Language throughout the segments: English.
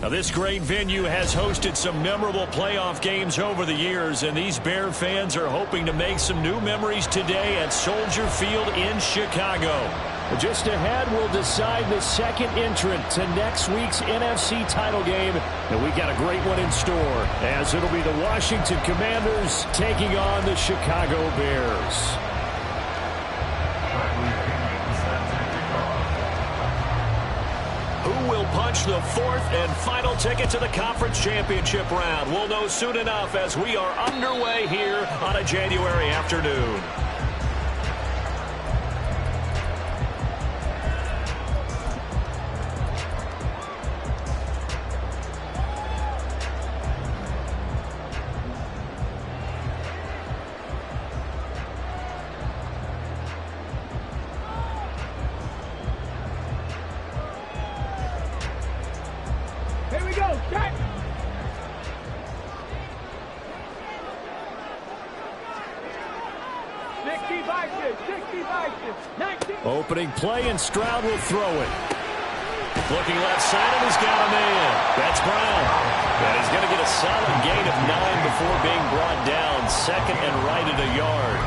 Now, this great venue has hosted some memorable playoff games over the years, and these Bear fans are hoping to make some new memories today at Soldier Field in Chicago. Just ahead, we'll decide the second entrant to next week's NFC title game, and we got a great one in store, as it'll be the Washington Commanders taking on the Chicago Bears. Who will punch the fourth and final ticket to the conference championship round? We'll know soon enough as we are underway here on a January afternoon. Opening play, and Stroud will throw it. Looking left side, and he's got a man. That's Brown. And he's going to get a solid gain of 9 before being brought down. Second and right at a yard.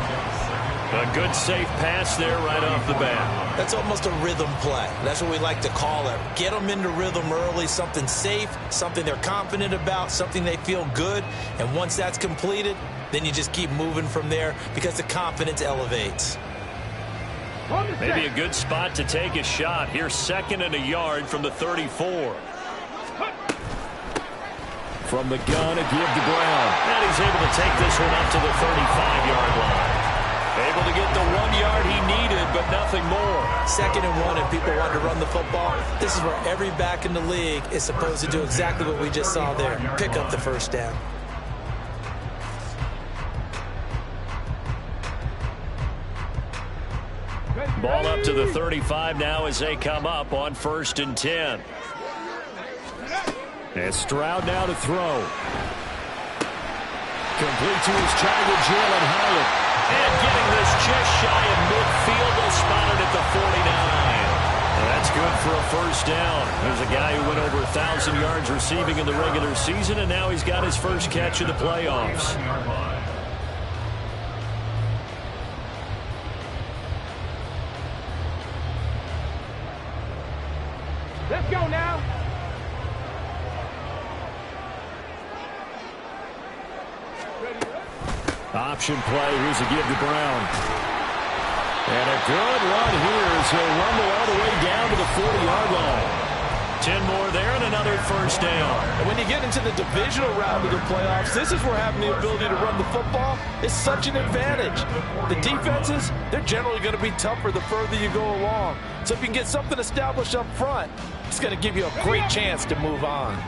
A good, safe pass there right off the bat. That's almost a rhythm play. That's what we like to call it. Get them into rhythm early, something safe, something they're confident about, something they feel good. And once that's completed, then you just keep moving from there because the confidence elevates. Maybe a good spot to take a shot. Here's second and a yard from the 34. From the gun, a give to Brown. And he's able to take this one up to the 35-yard line. Able to get the 1 yard he needed, but nothing more. Second and 1, and people want to run the football. This is where every back in the league is supposed to do exactly what we just saw there. Pick up the first down. Ball up to the 35 now as they come up on 1st and 10. And Stroud now to throw. Complete to his target, Jalen Hyatt. And getting this just shy of midfield, they'll spot it at the 49. And that's good for a first down. There's a guy who went over 1,000 yards receiving in the regular season, and now he's got his first catch in the playoffs. Let's go now. Option play. Here's a give to Brown. And a good run here as he'll rumble all the way down to the 40-yard line. 10 more there and another first down. And when you get into the divisional round of the playoffs, this is where having the ability to run the football is such an advantage. The defenses, they're generally going to be tougher the further you go along. So if you can get something established up front, it's going to give you a great chance to move on.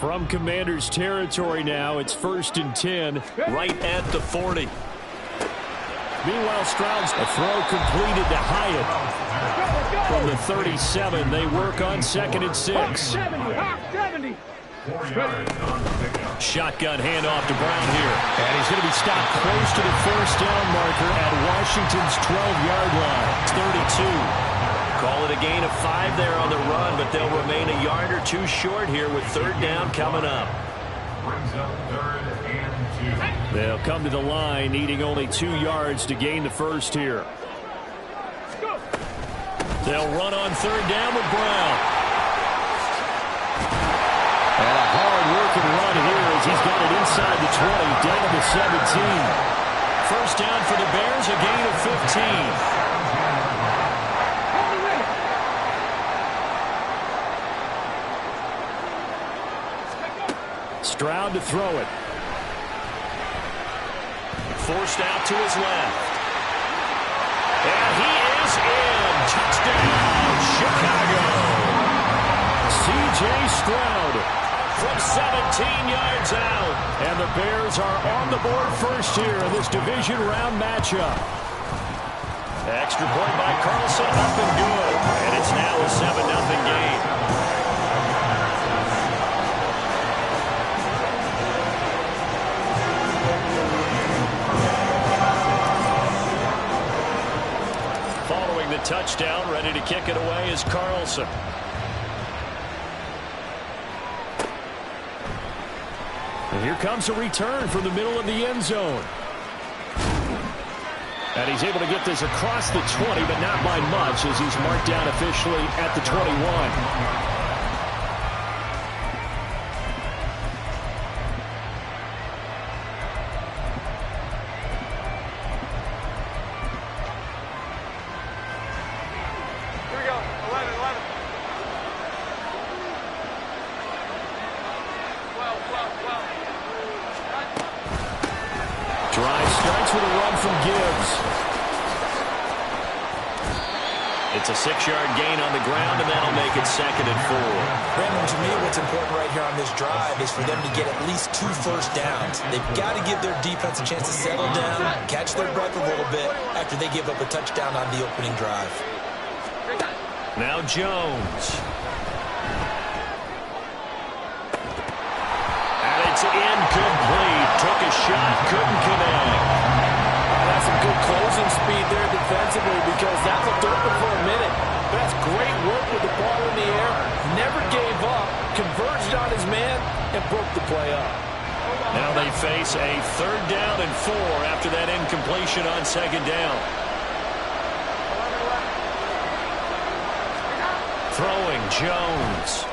From Commanders territory now, it's 1st and 10, right at the 40. Meanwhile, Stroud's a throw completed to Hyatt. From the 37, they work on 2nd and 6. Shotgun handoff to Brown here. And he's going to be stopped close to the first down marker at Washington's 12-yard line. It's 32. Call it a gain of 5 there on the run, but they'll remain a yard or two short here with 3rd down coming up. They'll come to the line needing only 2 yards to gain the first here. They'll run on 3rd down with Brown. And a hard-working run here as he's got it inside the 20, down to the 17. First down for the Bears, a gain of 15. Stroud to throw it. Forced out to his left. And he is in. Touchdown, Chicago. C.J. Stroud from 17 yards out. And the Bears are on the board first here in this division round matchup. Extra point by Carlson, up and good. And it's now a 7-0 game. Following the touchdown, ready to kick it away is Carlson. And here comes a return from the middle of the end zone. And he's able to get this across the 20, but not by much as he's marked down officially at the 21. Drive starts with a run from Gibbs. It's a 6-yard gain on the ground, and that'll make it 2nd and 4. Brandon, to me, what's important right here on this drive is for them to get at least 2 first downs. They've got to give their defense a chance to settle down, catch their breath a little bit after they give up a touchdown on the opening drive. Now Jones. And it's incomplete. Took a shot, couldn't connect. That's some good closing speed there defensively because that looked open for a minute. But that's great work with the ball in the air. Never gave up, converged on his man, and broke the play up. Now they face a 3rd down and 4 after that incompletion on 2nd down. Throwing Jones.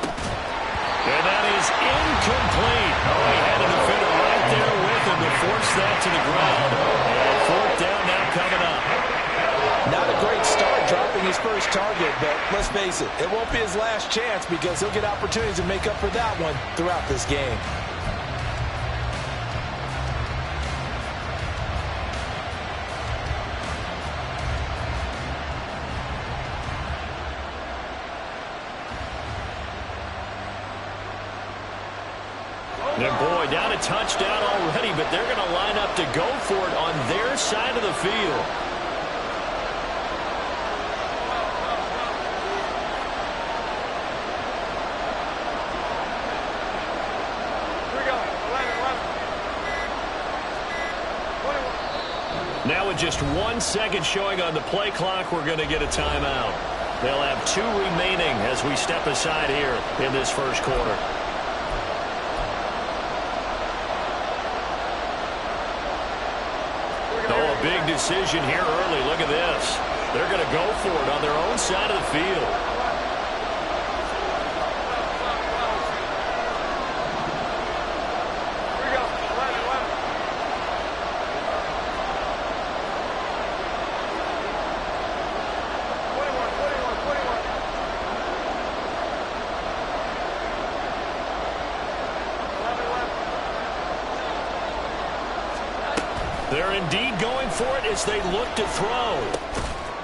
And that is incomplete. Oh, he had a defender right there with him to force that to the ground. And 4th down now coming up. Not a great start dropping his first target, but let's face it, it won't be his last chance because he'll get opportunities to make up for that one throughout this game. And boy, down a touchdown already, but they're going to line up to go for it on their side of the field. Now with just 1 second showing on the play clock, we're going to get a timeout. They'll have 2 remaining as we step aside here in this first quarter. Oh, a big decision here early. Look at this. They're going to go for it on their own side of the field. They're indeed going for it as they look to throw.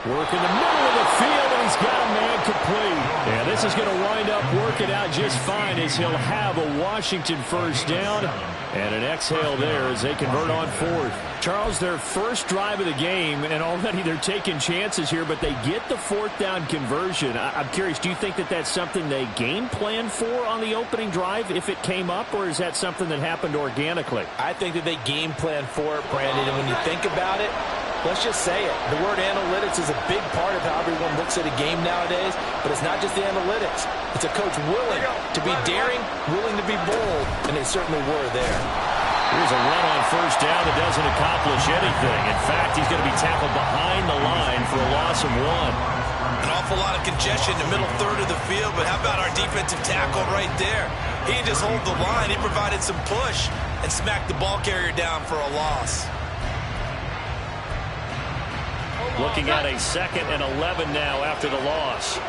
Work in the middle of the field, and he's got a man complete. Yeah, this is going to wind up working out just fine as he'll have a Washington first down. And an exhale there as they convert on 4th. Charles, their first drive of the game, and already they're taking chances here, but they get the 4th down conversion. I'm curious, do you think that that's something they game planned for on the opening drive if it came up, or is that something that happened organically? I think that they game planned for it, Brandon, and when you think about it, let's just say it. The word analytics is a big part of how everyone looks at a game nowadays, but it's not just the analytics. It's a coach willing to be daring, willing to be bold, and they certainly were there. Here's a run on first down that doesn't accomplish anything. In fact, he's going to be tackled behind the line for a loss of 1. An awful lot of congestion in the middle third of the field, but how about our defensive tackle right there? He didn't just hold the line. He provided some push and smacked the ball carrier down for a loss. Looking at a 2nd and 11 now after the loss.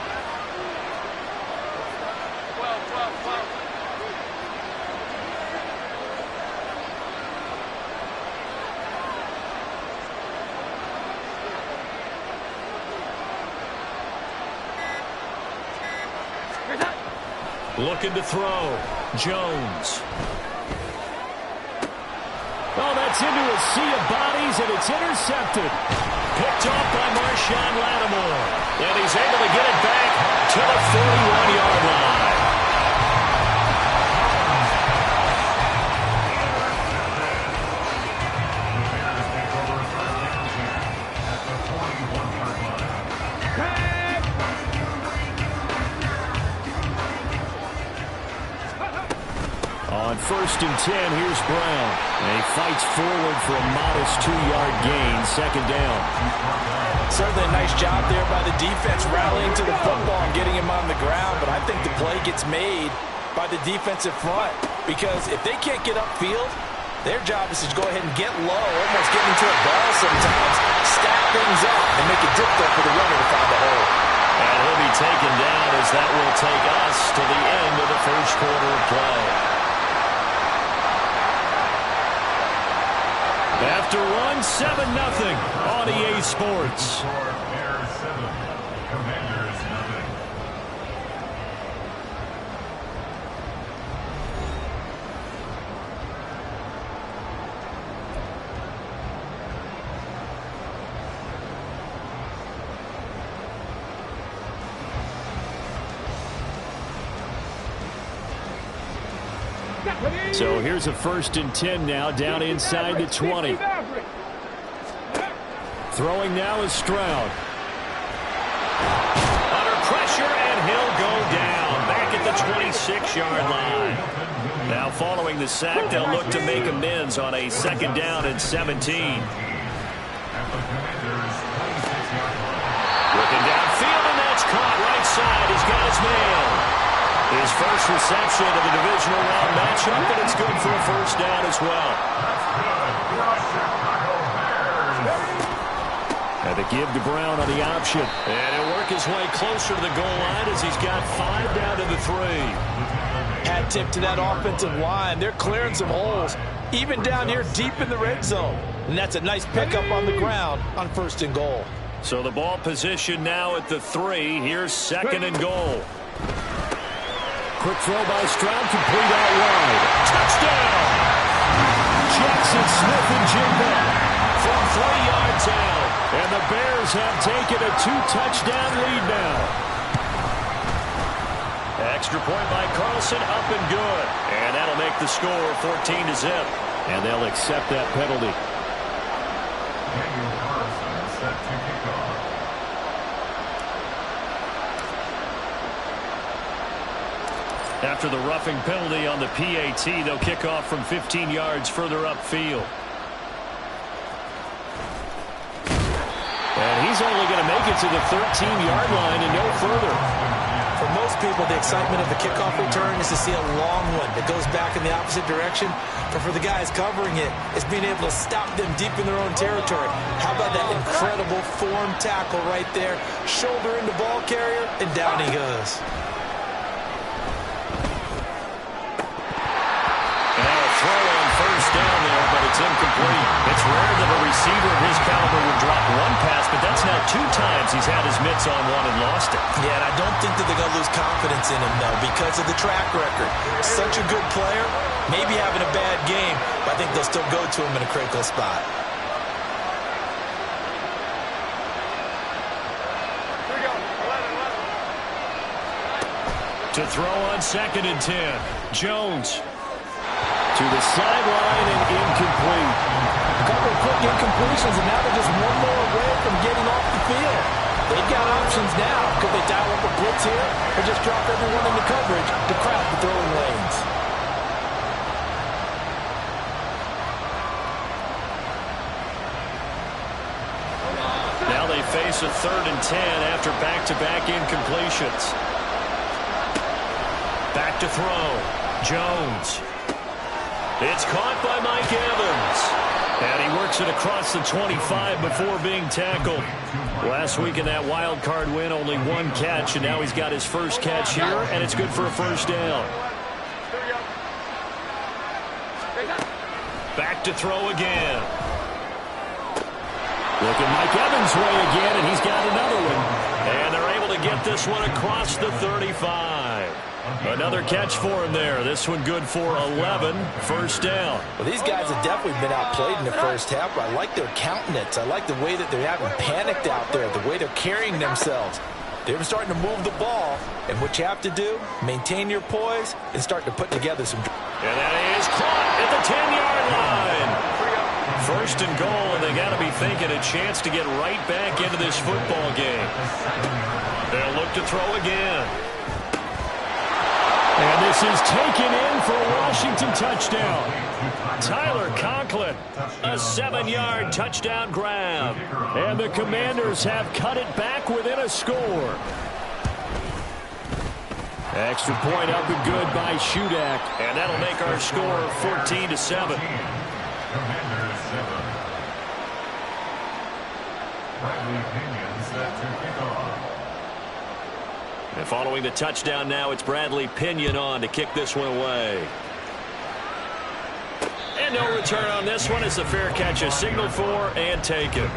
Looking to throw. Jones. Oh, that's into a sea of bodies, and it's intercepted. Picked off by Marshawn Lattimore. And he's able to get it back to the 41-yard line. On 1st and 10, here's Brown. And he fights forward for a modest 2-yard gain, 2nd down. Certainly a nice job there by the defense rallying to the football and getting him on the ground, but I think the play gets made by the defensive front because if they can't get upfield, their job is to go ahead and get low, almost get into a ball sometimes, stack things up, and make it difficult for the runner to find the hole. And he'll be taken down as that will take us to the end of the first quarter of play. After one, 7-0 on EA Sports. So here's a 1st and 10 now, down inside the 20. Throwing now is Stroud. Under pressure, and he'll go down. Back at the 26-yard line. Now following the sack, they'll look to make amends on a 2nd down and 17. Looking downfield, and that's caught right side. He's got his man. His first reception of the divisional round matchup, and it's good for a 1st down as well. And they give to Brown on the option. And he'll work his way closer to the goal line as he's got 5 down to the 3. Hat tip to that offensive line. They're clearing some holes, even down here deep in the red zone. And that's a nice pickup on the ground on 1st and goal. So the ball position now at the 3. Here's 2nd and goal. Quick throw by Stroud, complete out wide. Touchdown! Jackson Smith-Njigba from 3 yards out. And the Bears have taken a 2-touchdown lead now. Extra point by Carlson, up and good. And that'll make the score 14-0. And they'll accept that penalty. Set to kick off. After the roughing penalty on the PAT, they'll kick off from 15 yards further upfield. And he's only going to make it to the 13-yard line and no further. For most people, the excitement of the kickoff return is to see a long one that goes back in the opposite direction. But for the guys covering it, it's being able to stop them deep in their own territory. How about that incredible form tackle right there? Shoulder into ball carrier, and down he goes. Throw on 1st down there, but it's incomplete. It's rare that a receiver of his caliber would drop one pass, but that's now 2 times he's had his mitts on one and lost it. Yeah, and I don't think that they're going to lose confidence in him, though, because of the track record. Such a good player, maybe having a bad game, but I think they'll still go to him in a critical spot. Here we go. 11. To throw on 2nd and 10. Jones. To the sideline and incomplete. A couple of quick incompletions, and now they're just one more away from getting off the field. They've got options now. Could they dial up a blitz here or just drop everyone into coverage to crowd the throwing lanes? Now they face a 3rd and 10 after back-to-back incompletions. Back to throw. Jones. It's caught by Mike Evans. And he works it across the 25 before being tackled. Last week in that wild card win, only 1 catch, and now he's got his first catch here, and it's good for a 1st down. Back to throw again. Looking Mike Evans' way again, and he's got another one. And they're able to get this one across the 35. Another catch for him there. This one good for 11. 1st down. Well, these guys have definitely been outplayed in the first half, but I like their countenance. I like the way that they haven't panicked out there, the way they're carrying themselves. They're starting to move the ball, and what you have to do, maintain your poise and start to put together some... And that is caught at the 10-yard line. 1st and goal, and they got to be thinking a chance to get right back into this football game. They'll look to throw again. And this is taken in for a Washington touchdown. Tyler Conklin, a 7-yard touchdown grab. And the Commanders have cut it back within a score. Extra point up and good by Chiraq. And that'll make our score 14-7. And following the touchdown now, it's Bradley Pinion on to kick this one away. And no return on this one as the fair catch is signaled for and taken.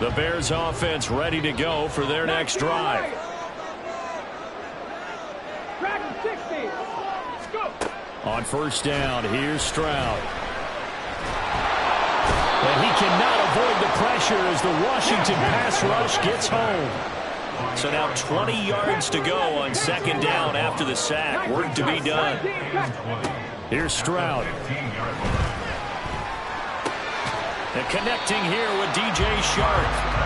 The Bears offense ready to go for their next drive. On first down, here's Stroud. And he cannot avoid the pressure as the Washington pass rush gets home. So now 20 yards to go on second down after the sack. Work to be done. Here's Stroud. And connecting here with DJ Shark.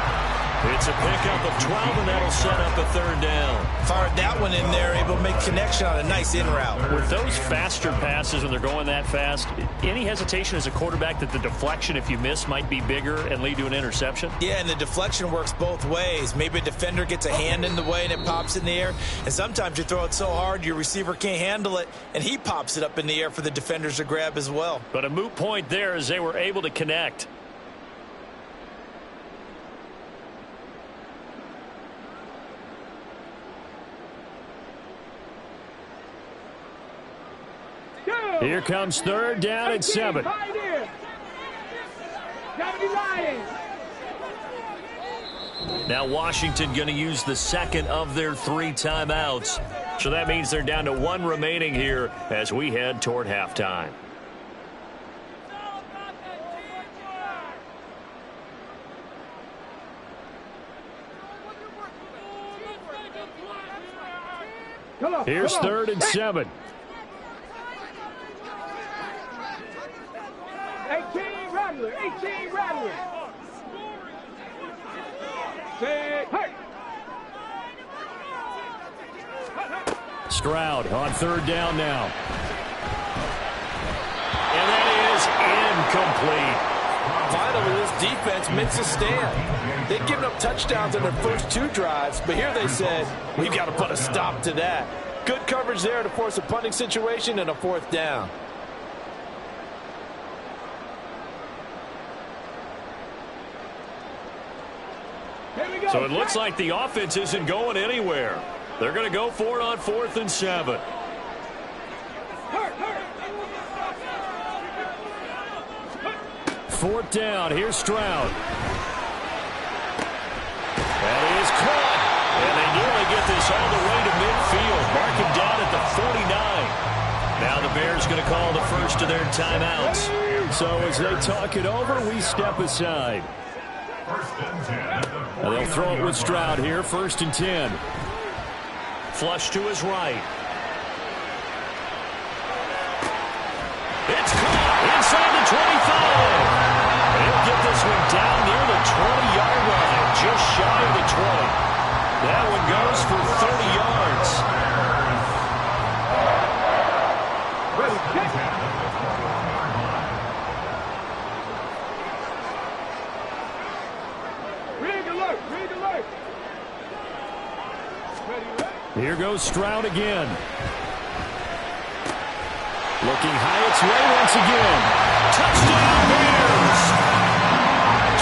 It's a pickup of 12, and that'll set up a third down. Fired that one in there, able to make connection on a nice in route. With those faster passes when they're going that fast, any hesitation as a quarterback that the deflection, if you miss, might be bigger and lead to an interception? Yeah, and the deflection works both ways. Maybe a defender gets a hand in the way and it pops in the air. And sometimes you throw it so hard your receiver can't handle it, and he pops it up in the air for the defenders to grab as well. But a moot point there as they were able to connect. Here comes third down and 7. Now Washington going to use the second of their 3 timeouts. So that means they're down to 1 remaining here as we head toward halftime. Here's third and 7. 18 Rattler, 18 Rattler. Say, hey. Stroud on third down now. And that is incomplete. Finally, this defense makes a stand. They've given up touchdowns in their first 2 drives, but here they said, we've got to put a stop to that. Good coverage there to force a punting situation and a 4th down. So it looks like the offense isn't going anywhere. They're going to go for it on 4th and 7. Fourth down. Here's Stroud. That is caught. And they nearly get this all the way to midfield. Mark him down at the 49. Now the Bears going to call the first of their timeouts. So as they talk it over, we step aside. Now they'll throw it with Stroud here. 1st and 10. Flush to his right. It's caught inside the 25. He'll get this one down near the 20-yard line, just shy of the 20. That one goes for 30 yards. Here goes Stroud again. Looking high its way once again. Touchdown Bears!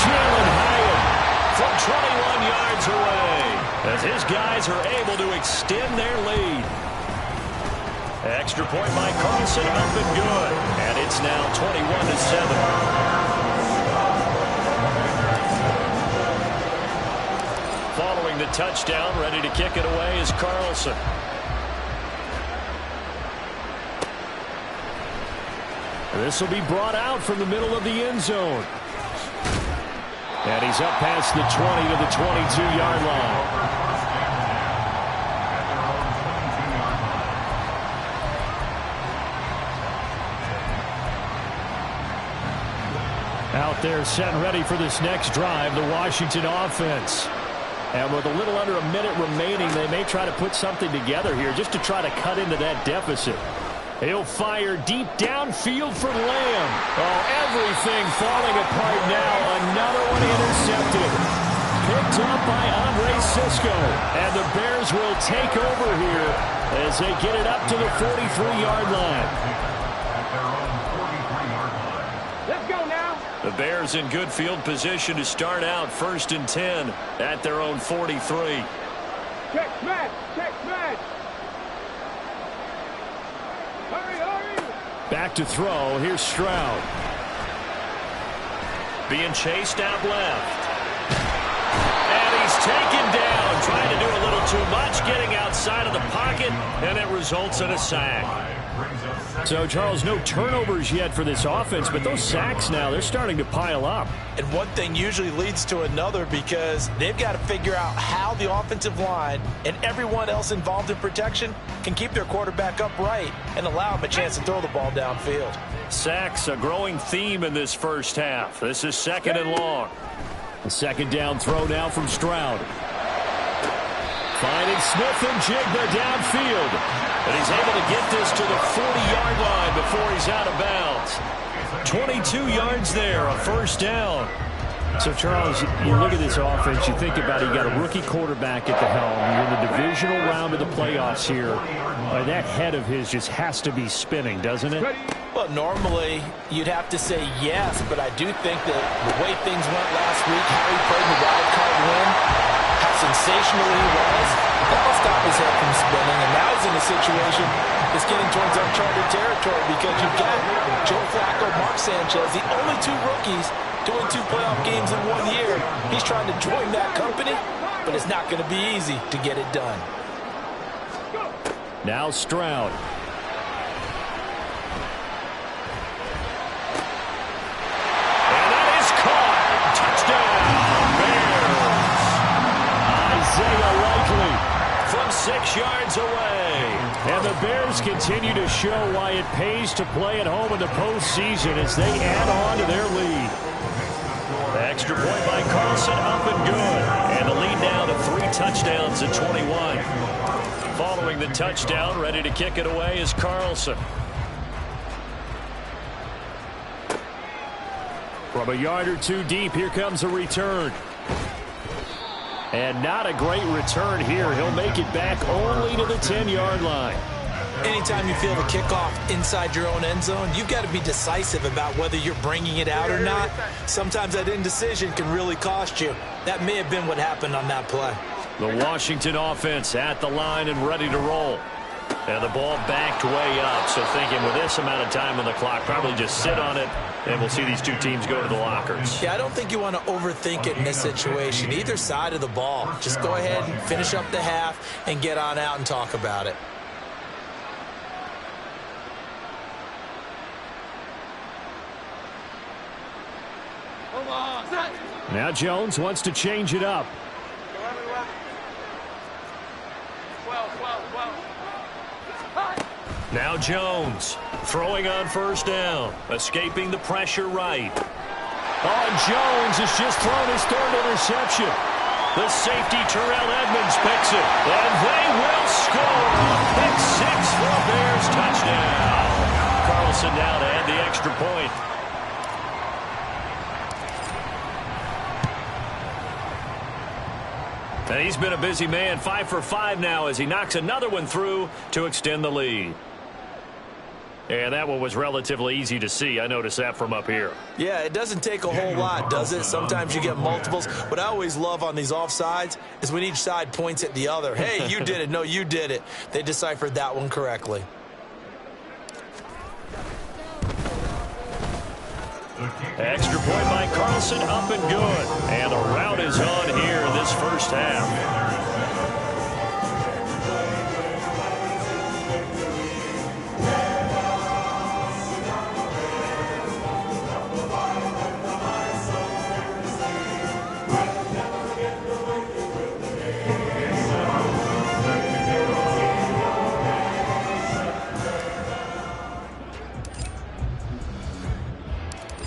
Jalen Hyatt from 21 yards away as his guys are able to extend their lead. Extra point by Carlson, up and good. And it's now 21-7. Following the touchdown, ready to kick it away is Carlson. This will be brought out from the middle of the end zone. And he's up past the 20 to the 22-yard line. Out They're set and ready for this next drive, the Washington offense. And with a little under a minute remaining, they may try to put something together here just to try to cut into that deficit. He'll fire deep downfield for Lamb. Oh, everything falling apart now. Another one intercepted. Picked up by Andre Sisco. And the Bears will take over here as they get it up to the 43-yard line. Let's go now. The Bears in good field position to start out 1st and 10 at their own 43. Check smash. Check smash. Hurry, hurry. Back to throw. Here's Stroud. Being chased out left. And he's taken down. Trying to do a little too much. Getting outside of the pocket. And it results in a sack. So, Charles, no turnovers yet for this offense, but those sacks now, they're starting to pile up. And one thing usually leads to another because they've got to figure out how the offensive line and everyone else involved in protection can keep their quarterback upright and allow him a chance to throw the ball downfield. Sacks, a growing theme in this first half. This is 2nd and long. A 2nd down throw now from Stroud. Finding Smith and Jigba downfield. And he's able to get this to the 40-yard line before he's out of bounds. 22 yards there, a 1st down. So, Charles, you look at this offense, you think about it, you got a rookie quarterback at the helm. You're in the divisional round of the playoffs here. That head of his just has to be spinning, doesn't it? Well, normally you'd have to say yes, but I do think that the way things went last week, how he played the wild card win, how sensational he was, that'll stop his head from spinning. And now he's in a situation that's getting towards uncharted territory because you've got Joe Flacco, Mark Sanchez, the only 2 rookies doing 2 playoff games in 1 year. He's trying to join that company, but it's not going to be easy to get it done. Now Stroud. And that is caught. Touchdown, Bears. Isaiah Likely from 6 yards away. And the Bears continue to show why it pays to play at home in the postseason as they add on to their lead. The extra point by Carlson up and good. And the lead now to 3 touchdowns at 21. Following the touchdown, ready to kick it away is Carlson. From a yard or 2 deep, here comes a return. And not a great return here. He'll make it back only to the 10-yard line. Anytime you feel the kickoff inside your own end zone, you've got to be decisive about whether you're bringing it out or not. Sometimes that indecision can really cost you. That may have been what happened on that play. The Washington offense at the line and ready to roll. And the ball backed way up. So thinking with this amount of time on the clock, probably just sit on it, and we'll see these 2 teams go to the lockers. Yeah, I don't think you want to overthink it in this situation. Either side of the ball. Just go ahead and finish up the half and get on out and talk about it. Now Jones wants to change it up. Now Jones throwing on 1st down, escaping the pressure right. Oh, and Jones has just thrown his 3rd interception. The safety Terrell Edmonds picks it, and they will score. Pick 6 for a Bears touchdown. Carlson now to add the extra point. And he's been a busy man, 5 for 5 now as he knocks another one through to extend the lead. And that one was relatively easy to see. I noticed that from up here. Yeah, it doesn't take a whole lot, does it? Sometimes you get multiples. What I always love on these offsides is when each side points at the other. Hey, you did it. No, you did it. They deciphered that one correctly. Extra point by Carlson, up and good. And the rout is on here in this first half.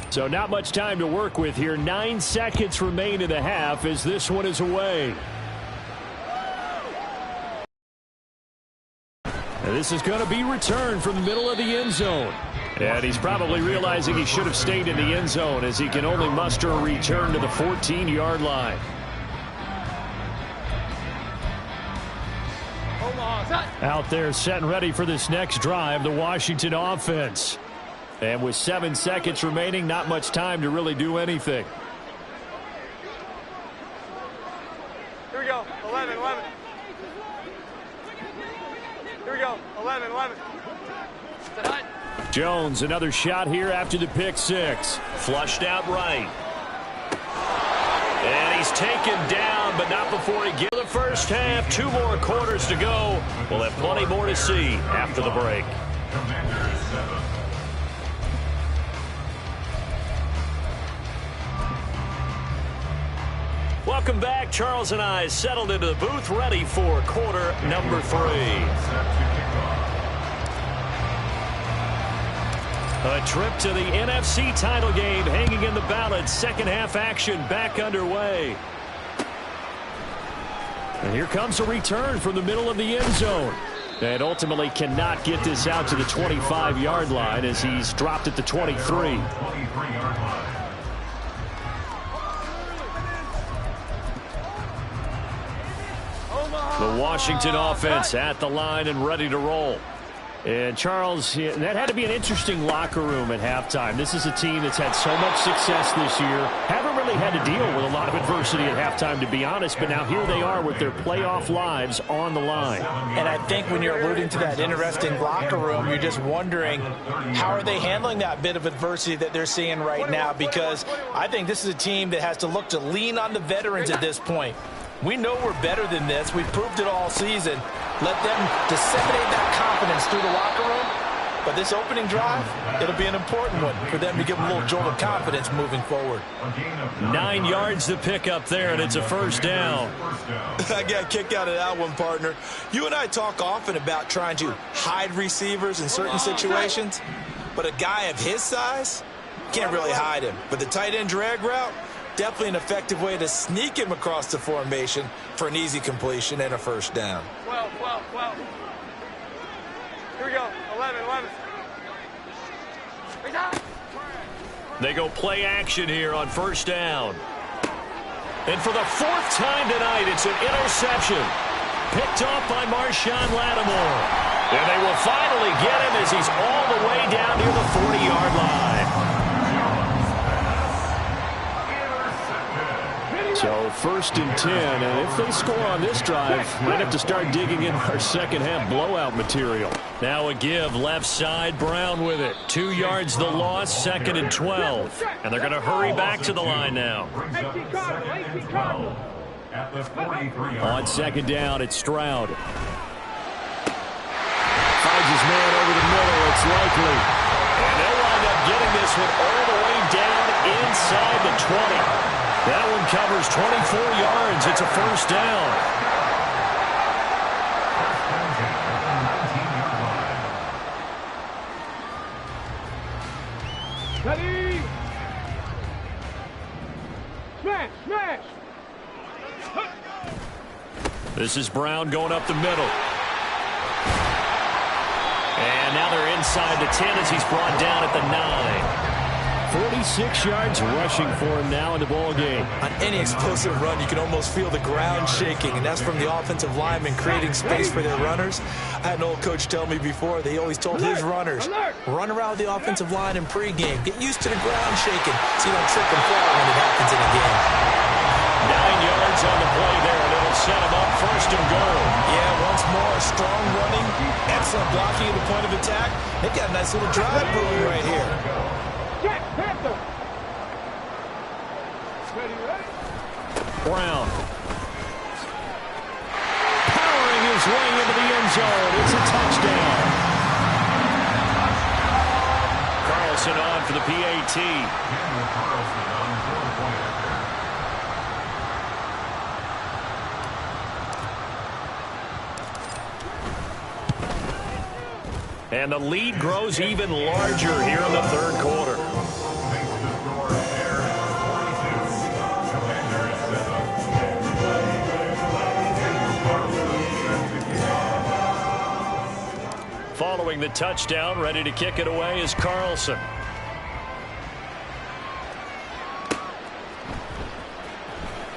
So not much time to work with here. 9 seconds remain in the half as this one is away. And this is going to be returned from the middle of the end zone. And he's probably realizing he should have stayed in the end zone as he can only muster a return to the 14-yard line. Out there set and ready for this next drive, the Washington offense. And with 7 seconds remaining, not much time to really do anything. Here we go. 11. Here we go. 11. Jones, another shot here after the pick six. Flushed out right. And he's taken down, but not before he gets the first half. 2 more quarters to go. We'll have plenty more to see after the break. Welcome back. Charles and I settled into the booth, ready for quarter number 3. A trip to the NFC title game hanging in the balance. Second half action back underway. And here comes a return from the middle of the end zone. And ultimately cannot get this out to the 25-yard line as he's dropped at the 23. The Washington offense at the line and ready to roll. And Charles, that had to be an interesting locker room at halftime. This is a team that's had so much success this year. Haven't really had to deal with a lot of adversity at halftime, to be honest. But now here they are with their playoff lives on the line. And I think when you're alluding to that interesting locker room, you're just wondering how are they handling that bit of adversity that they're seeing right now? Because I think this is a team that has to look to lean on the veterans at this point. We know we're better than this. We've proved it all season. Let them disseminate that confidence through the locker room. But this opening drive, it'll be an important one for them to give them a little jolt of confidence moving forward. 9 yards to pick up there, and it's a first down. I got a kick out of that one, partner. You and I talk often about trying to hide receivers in certain situations. But a guy of his size, can't really hide him. But the tight end drag route, definitely an effective way to sneak him across the formation for an easy completion and a first down. 12. Here we go. 11. They go play action here on first down. And for the 4th time tonight, it's an interception. Picked off by Marshawn Lattimore. And they will finally get him as he's all the way down near the 40-yard line. So 1st and 10, and if they score on this drive, might have to start digging in our second half blowout material. Now a give left side, Brown with it. 2 yards the loss, 2nd and 12. And they're going to hurry back to the line now. On 2nd down, it's Stroud. Finds his man over the middle, it's Likely. And they'll wind up getting this one all the way down inside the 20. That one covers 24 yards. It's a first down. Ready? Smash! This is Brown going up the middle. And now they're inside the 10 as he's brought down at the 9. 46 yards rushing for him now in the ball game. On any explosive run, you can almost feel the ground shaking, and that's from the offensive linemen creating space for their runners. I had an old coach tell me before, they always told his runners, run around the offensive line in pregame. Get used to the ground shaking so you don't trip and fall when it happens in a game. 9 yards on the play there, and it'll set him up 1st and goal. Yeah, once more, strong running, excellent blocking at the point of attack. They've got a nice little drive brewing right here. Jack Panther. Ready? Brown. Powering his way into the end zone. It's a touchdown. Carlson on for the PAT. And the lead grows even larger here in the 3rd quarter. Following the touchdown, ready to kick it away is Carlson.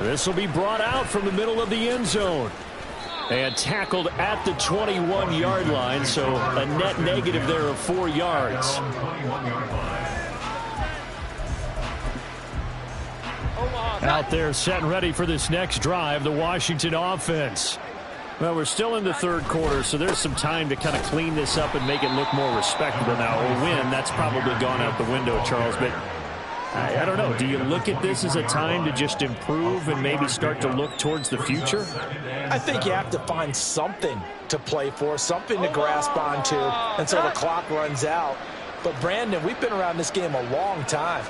This will be brought out from the middle of the end zone. And tackled at the 21-yard line, so a net negative there of 4 yards. Out there set and ready for this next drive, the Washington offense. Well, we're still in the third quarter, so there's some time to kind of clean this up and make it look more respectable now. A win, that's probably gone out the window, Charles, but I don't know. Do you look at this as a time to just improve and maybe start to look towards the future? I think you have to find something to play for, something to grasp onto until the clock runs out. But, Brandon, we've been around this game a long time.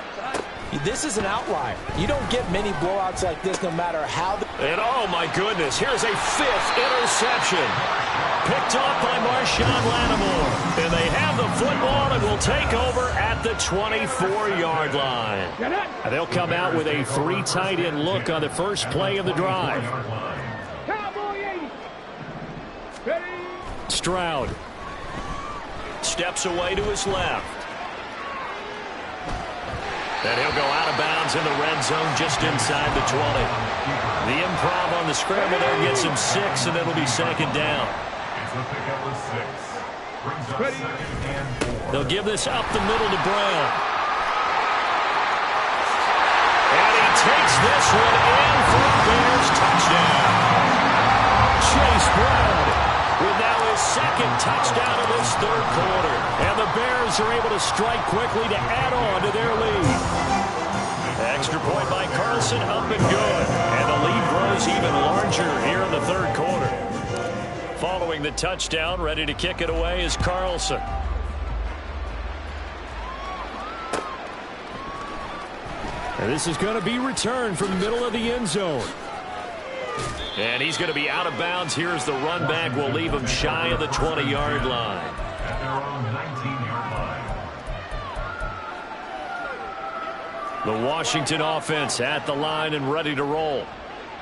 This is an outlier. You don't get many blowouts like this no matter how. And, oh, my goodness, here's a 5th interception. Picked off by Marshawn Lattimore. And they have the football and will take over at the 24-yard line. And they'll come out with a 3 tight end look on the first play of the drive. Stroud steps away to his left. And he'll go out of bounds in the red zone just inside the 20. The improv on the scramble there gets him 6, and it'll be second down. They'll give this up the middle to Brown. And he takes this one in for a Bears touchdown. Chase Brown with now his 2nd touchdown of this third quarter. And the Bears are able to strike quickly to add on to their lead. Extra point by Carlson, up and good. And the lead grows even larger here in the third quarter. Following the touchdown, ready to kick it away is Carlson. And this is going to be returned from the middle of the end zone. And he's going to be out of bounds. Here's the run back. Will leave him shy of the 20-yard line. At their own 19-yard line. The Washington offense at the line and ready to roll.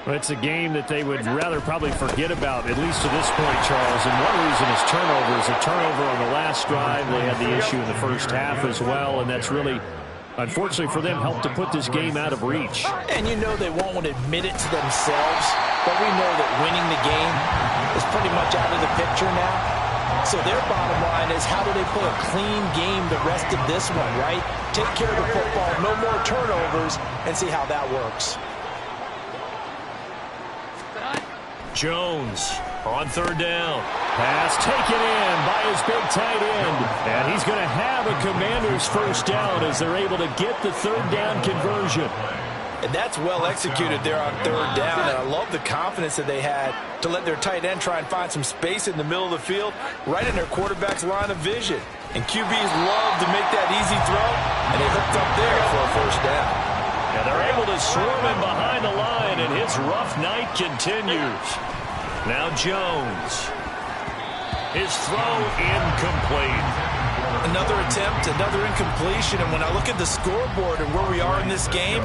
Well, it's a game that they would rather probably forget about, at least to this point, Charles. And one reason is turnovers. A turnover on the last drive. They had the issue in the first half as well, and that's really, unfortunately for them, helped to put this game out of reach. And you know they won't admit it to themselves, but we know that winning the game is pretty much out of the picture now. So their bottom line is, how do they play a clean game the rest of this one, right? Take care of the football, no more turnovers, and see how that works. Jones on third down. Pass taken in by his big tight end. And he's going to have a Commanders first down as they're able to get the third down conversion. And that's well executed there on third down. And I love the confidence that they had to let their tight end try and find some space in the middle of the field, right in their quarterback's line of vision. And QBs love to make that easy throw, and they hooked up there for a first down. And they're able to swarm him behind the line, and his rough night continues. Now Jones. His throw incomplete. Another attempt, another incompletion, and when I look at the scoreboard and where we are in this game,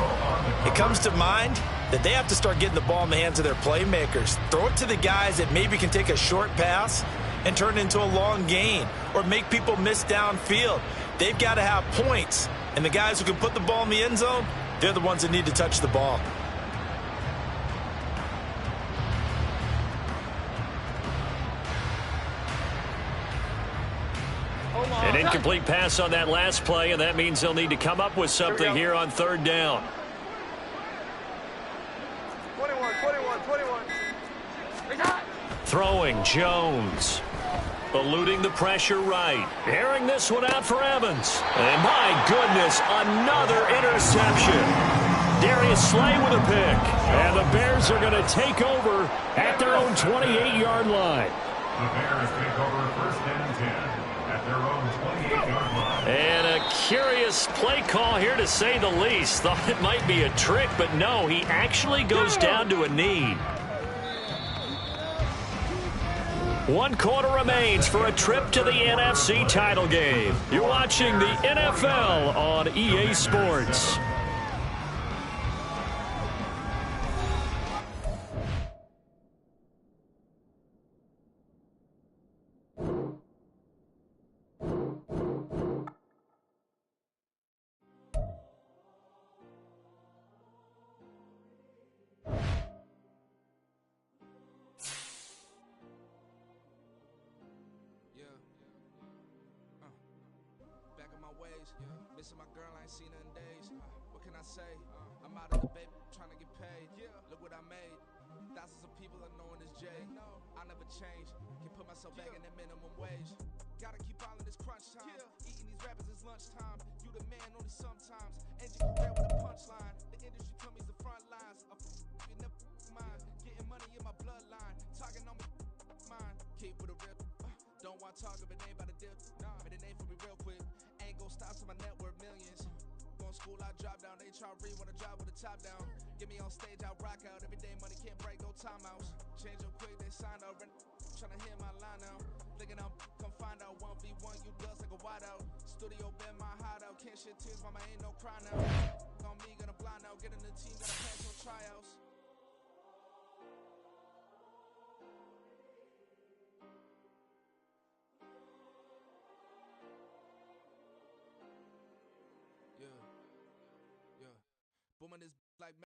it comes to mind that they have to start getting the ball in the hands of their playmakers. Throw it to the guys that maybe can take a short pass and turn it into a long gain or make people miss downfield. They've got to have points, and the guys who can put the ball in the end zone, they're the ones that need to touch the ball. An incomplete pass on that last play, and that means they'll need to come up with something here on third down. 21. Throwing Jones. Eluding the pressure right. Airing this one out for Evans. And my goodness, another interception. Darius Slay with a pick. And the Bears are going to take over at their own 28-yard line. The Bears take over first and 10 at their own 28-yard line. And a curious play call here, to say the least. Thought it might be a trick, but no, he actually goes down to a knee. 1 quarter remains for a trip to the NFC title game. You're watching the NFL on EA Sports. ways. Missing my girl, I ain't seen her in days. What can I say? I'm out of the baby, trying to get paid. Look what I made. Thousands of people are knowing this Jay. I never change. Can put myself back in the minimum wage. Gotta keep all in this crunch time. Eating these rappers is lunchtime. You the man only sometimes. End your career with a punchline. The industry told me it's the front lines. You never mind. Getting money in my bloodline. Talking on me, mine. Keep with a real. Don't want to talk if it ain't about a dip. Made a name for me real quick. Ain't gon' stop till my net worth millions. Going school, I drop down. They try to read when I drop with the top down. Get me on stage, I rock out. Every day money can't break, no timeouts. Change up quick, they signed out. Tryna hear my line now. Thinking I'm come find out 1v1, you dust like a wideout. Studio been my hideout. Can't shed tears, mama ain't no cry now. On me, gonna blind out. Get in the team, gotta pass no tryouts. Yeah. Booming this like